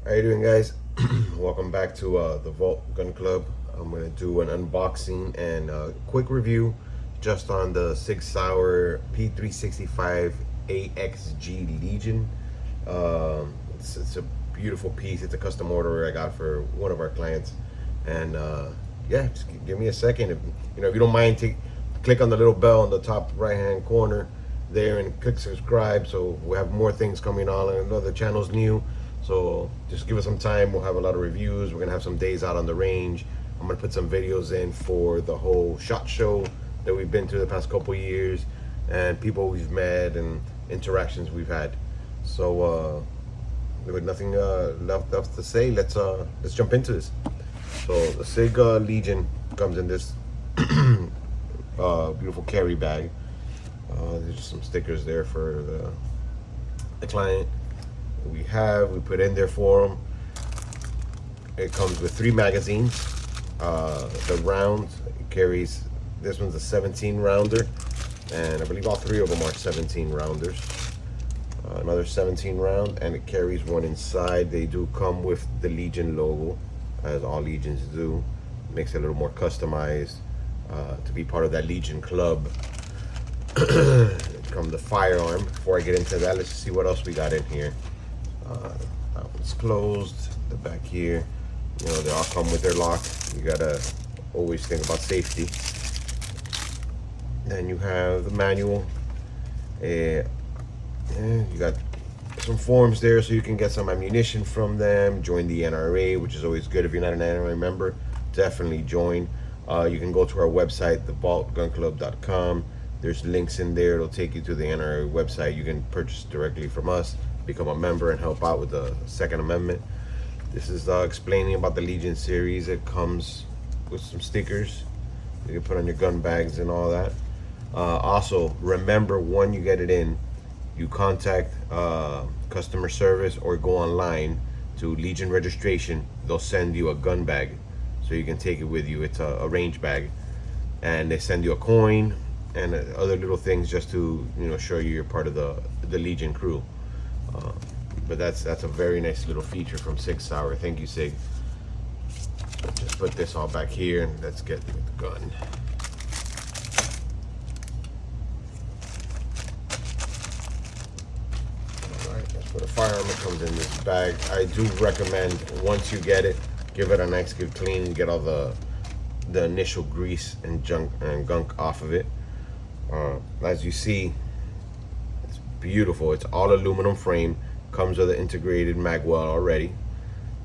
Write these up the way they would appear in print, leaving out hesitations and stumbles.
How you doing, guys? Welcome back to the Vault Gun Club. I'm gonna do an unboxing and a quick review just on the Sig Sauer P365 AXG Legion. It's a beautiful piece. It's a custom order I got for one of our clients, and yeah, just give me a second. If you don't mind, click on the little bell on the top right-hand corner there and click subscribe, so we have more things coming on. And I know the channel's new, so just give us some time. We'll have a lot of reviews. We're gonna have some days out on the range. I'm gonna put some videos in for the whole SHOT Show that we've been through the past couple years, and people we've met and interactions we've had. So with nothing left to say, let's jump into this. So the Sig Legion comes in this beautiful carry bag. There's some stickers there for the client. We put in there for them. It comes with 3 magazines. The rounds, it carries, this one's a 17 rounder, and I believe all 3 of them are 17 rounders. Another 17 round, and it carries one inside. They do come with the Legion logo, as all Legions do. Makes it a little more customized to be part of that Legion club. Come the firearm. Before I get into that, let's see what else we got in here. That one's closed. The back here, they all come with their lock. You gotta always think about safety. Then you have the manual. You got some forms there so you can get some ammunition from them. Join the NRA, which is always good. If you're not an NRA member, definitely join. You can go to our website, thevaultgunclub.com. There's links in there. It'll take you to the NRA website. You can purchase directly from us, become a member, and help out with the Second Amendment. This is explaining about the Legion series. It comes with some stickers you can put on your gun bags and all that. Also, remember, when you get it in, you contact customer service or go online to Legion registration. They'll send you a gun bag so you can take it with you. It's a range bag, and they send you a coin and other little things just to show you're part of the Legion crew. But that's a very nice little feature from Sig Sauer. Thank you, Sig. Just put this all back here and let's get with the gun. Alright, that's for the firearm. It comes in this bag. I do recommend, once you get it, give it a nice good clean, get all the initial grease and junk and gunk off of it. As you see, it's beautiful. It's all aluminum frame, comes with an integrated mag well already,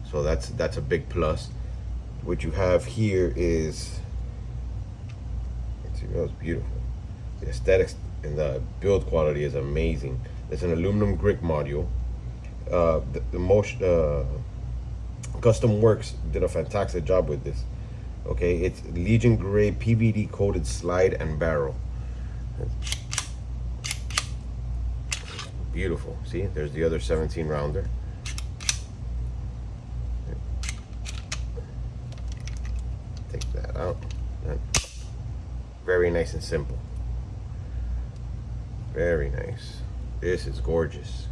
so that's a big plus. What you have here is, it's beautiful. The aesthetics and the build quality is amazing. It's an aluminum grip module. Custom Works did a fantastic job with this. Okay, it's Legion gray PVD coated slide and barrel. Beautiful. See, there's the other 17 rounder. Take that out. Very nice and simple. Very nice. This is gorgeous.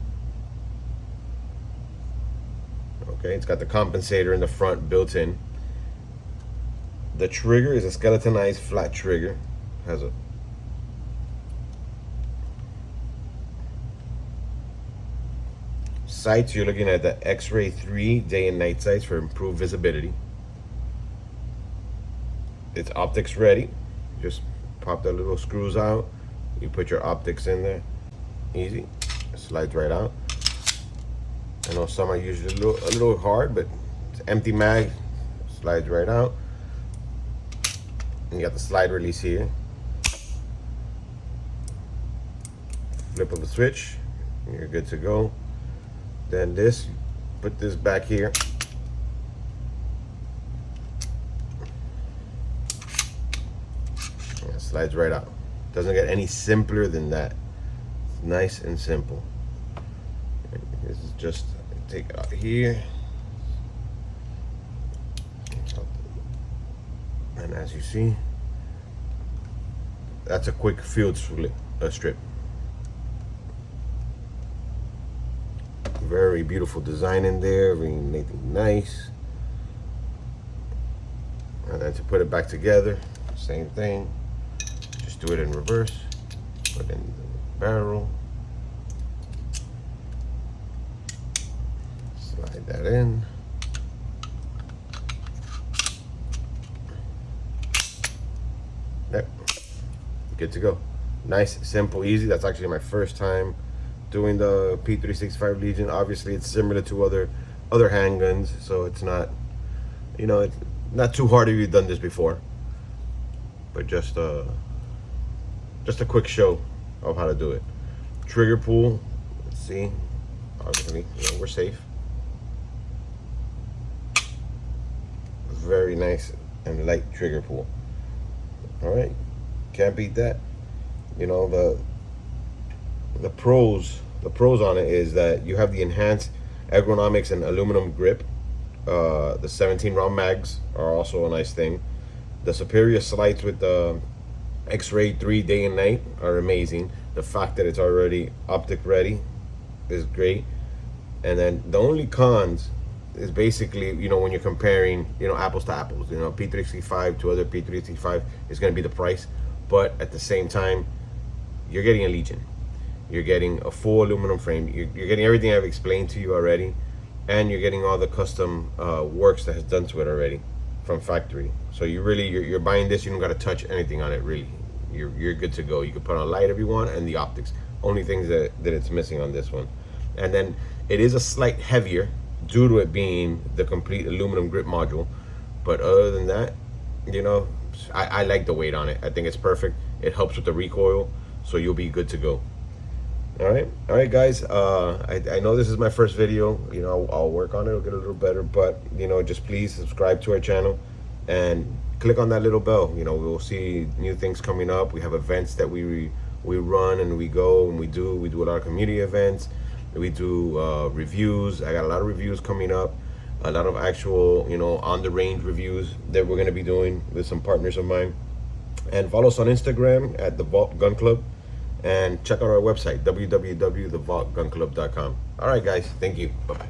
Okay, it's got the compensator in the front built in. The trigger is a skeletonized flat trigger. Has a sights, you're looking at the X-Ray 3 day and night sights for improved visibility. It's optics ready. Just pop the little screws out. You put your optics in there. Easy. It slides right out. I know some are usually a little hard, but it's empty mag. Slides right out. And you got the slide release here. Flip of the switch. And you're good to go. Then this, put this back here. Yeah, slides right out. Doesn't get any simpler than that. It's nice and simple. This is just, take it out here. And as you see, that's a quick field strip. Very beautiful design in there, very nice. And then to put it back together, same thing. Just do it in reverse. Put in the barrel. Slide that in. Yep. Good to go. Nice, simple, easy. That's actually my first time doing the P365 Legion. Obviously, it's similar to other handguns, so it's not, you know, it's not too hard if you've done this before. But just a quick show of how to do it. Trigger pull. Let's see. Obviously, you know, we're safe. Very nice and light trigger pull. All right, can't beat that. You know, the pros on it is that you have the enhanced ergonomics and aluminum grip. The 17 round mags are also a nice thing. The superior sights with the X-ray 3 day and night are amazing. The fact that it's already optic ready is great. And then the only cons is basically, you know, when you're comparing, you know, apples to apples, you know, P365 to other P365 is going to be the price. But at the same time, you're getting a Legion. You're getting a full aluminum frame. You're getting everything I've explained to you already. And you're getting all the custom works that has done to it already from factory. So you're buying this, you don't got to touch anything on it, really. You're good to go. You can put on a light if you want, and the optics. Only things that it's missing on this one. And then it is a slight heavier due to it being the complete aluminum grip module. But other than that, you know, I like the weight on it. I think it's perfect. It helps with the recoil, so you'll be good to go. All right, guys. I know this is my first video. You know, I'll work on it. It'll get a little better, but you know, just please subscribe to our channel and click on that little bell. You know, we'll see new things coming up. We have events that we run and we go and we do a lot of community events. We do reviews. I got a lot of reviews coming up. A lot of actual, you know, on the range reviews that we're gonna be doing with some partners of mine. And follow us on Instagram at the Vault Gun Club. And check out our website, www.thevaultgunclub.com. All right, guys. Thank you. Bye-bye.